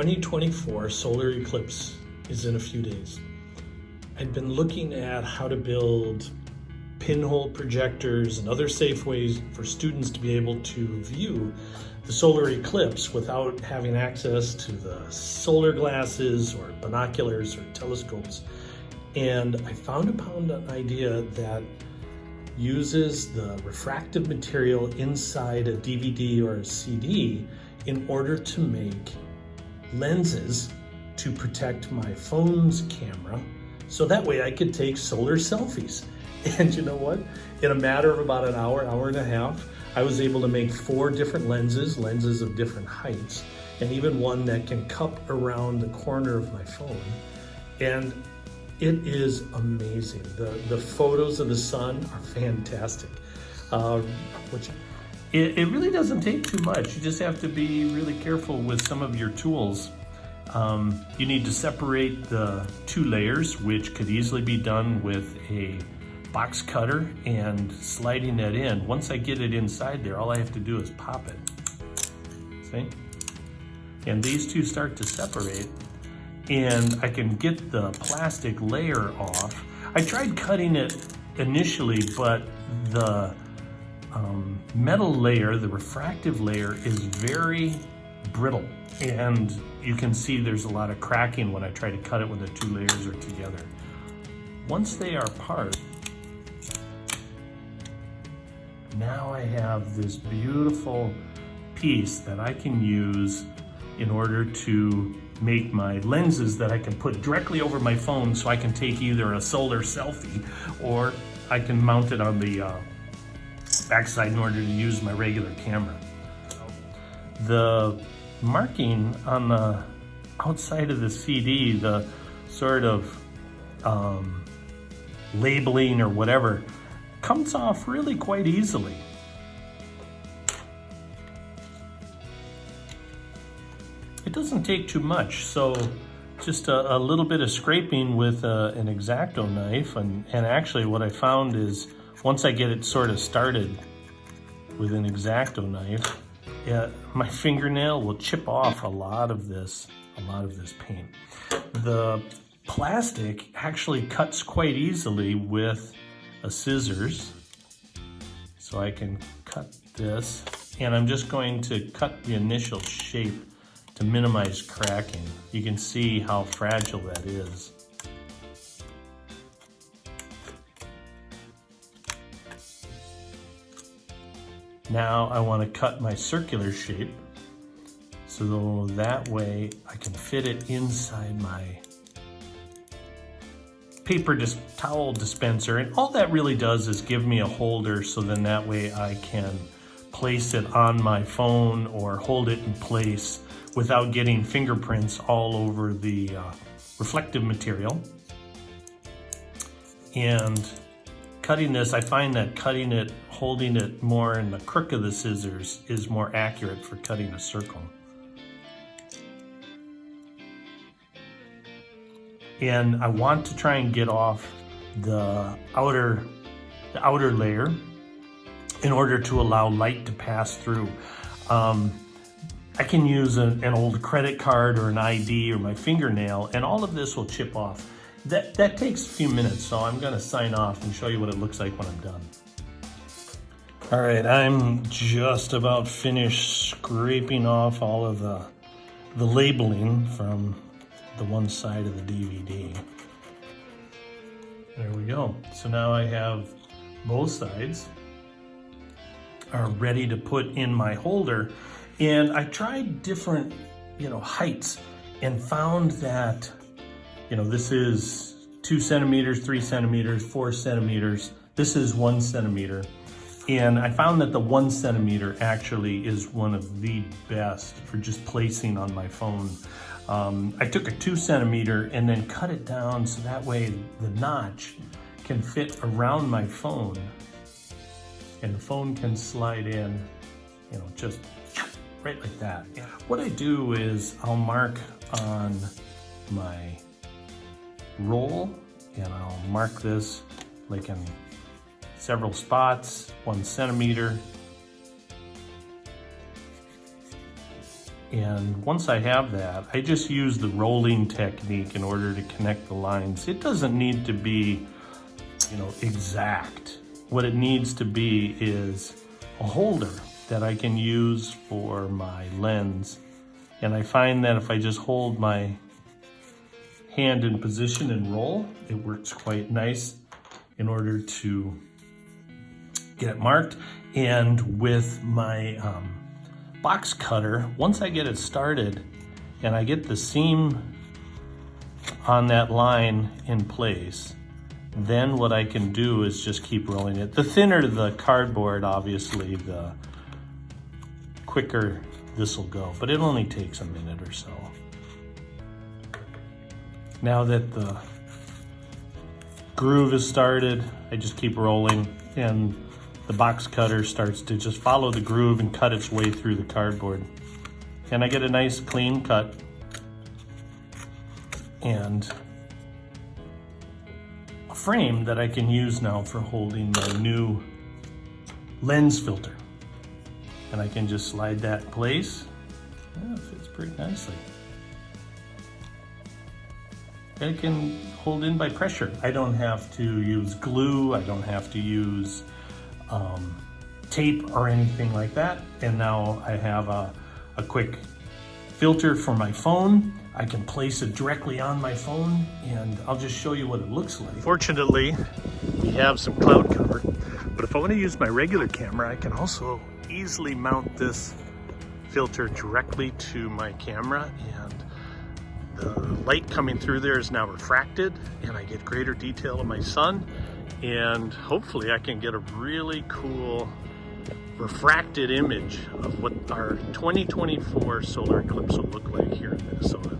2024 solar eclipse is in a few days. I've been looking at how to build pinhole projectors and other safe ways for students to be able to view the solar eclipse without having access to the solar glasses or binoculars or telescopes. And I found an idea that uses the refractive material inside a DVD or a CD in order to make lenses to protect my phone's camera, so that way I could take solar selfies. And you know what? In a matter of about an hour, hour and a half, I was able to make 4 different lenses of different heights, and even one that can cup around the corner of my phone. And it is amazing. The photos of the sun are fantastic. It really doesn't take too much. You just have to be really careful with some of your tools. You need to separate the 2 layers, which could easily be done with a box cutter and sliding that in. Once I get it inside there, all I have to do is pop it. See? And these 2 start to separate, and I can get the plastic layer off. I tried cutting it initially, but the metal layer, the refractive layer, is very brittle, and you can see there's a lot of cracking when I try to cut it when the 2 layers are together. Once they are apart, now I have this beautiful piece that I can use in order to make my lenses that I can put directly over my phone, so I can take either a solar selfie or I can mount it on the backside in order to use my regular camera. The marking on the outside of the CD, the sort of labeling or whatever, comes off really quite easily. It doesn't take too much, so just a little bit of scraping with an X-Acto knife, and actually what I found is once I get it sort of started with an X-Acto knife, my fingernail will chip off a lot of this paint. The plastic actually cuts quite easily with a scissors, so I can cut this, and I'm just going to cut the initial shape to minimize cracking. You can see how fragile that is. Now I want to cut my circular shape, so that way I can fit it inside my paper towel dispenser. And all that really does is give me a holder, so then that way I can place it on my phone or hold it in place without getting fingerprints all over the reflective material. And cutting this, I find that cutting it, holding it more in the crook of the scissors is more accurate for cutting a circle. And I want to try and get off the outer layer in order to allow light to pass through. I can use an old credit card or an ID or my fingernail, and all of this will chip off. That takes a few minutes, so I'm gonna sign off and show you what it looks like when I'm done. All right, I'm just about finished scraping off all of the labeling from the one side of the DVD. There we go. So now I have both sides are ready to put in my holder. And I tried different, heights, and found that, this is 2 centimeters, 3 centimeters, 4 centimeters. This is 1 centimeter. And I found that the 1 centimeter actually is one of the best for just placing on my phone. I took a 2 centimeter and then cut it down so that way the notch can fit around my phone, and the phone can slide in, just right like that. What I do is I'll mark on my roll, and I'll mark this like in several spots, 1 centimeter. And once I have that, I just use the rolling technique in order to connect the lines. It doesn't need to be, exact. What it needs to be is a holder that I can use for my lens. And I find that if I just hold my hand in position and roll, it works quite nice in order to get it marked. And with my box cutter, once I get it started and I get the seam on that line in place, then what I can do is just keep rolling it. The thinner the cardboard, obviously, the quicker this will go, but it only takes a minute or so. Now that the groove is started, I just keep rolling, and the box cutter starts to just follow the groove and cut its way through the cardboard. And I get a nice clean cut and a frame that I can use now for holding my new lens filter. And I can just slide that in place. Yeah, it fits pretty nicely. It can hold in by pressure. I don't have to use glue. I don't have to use tape or anything like that. And now I have a quick filter for my phone. I can place it directly on my phone, and I'll just show you what it looks like. Fortunately, we have some cloud cover, but if I want to use my regular camera, I can also easily mount this filter directly to my camera, and the light coming through there is now refracted, and I get greater detail of my sun, and hopefully I can get a really cool refracted image of what our 2024 solar eclipse will look like here in Minnesota.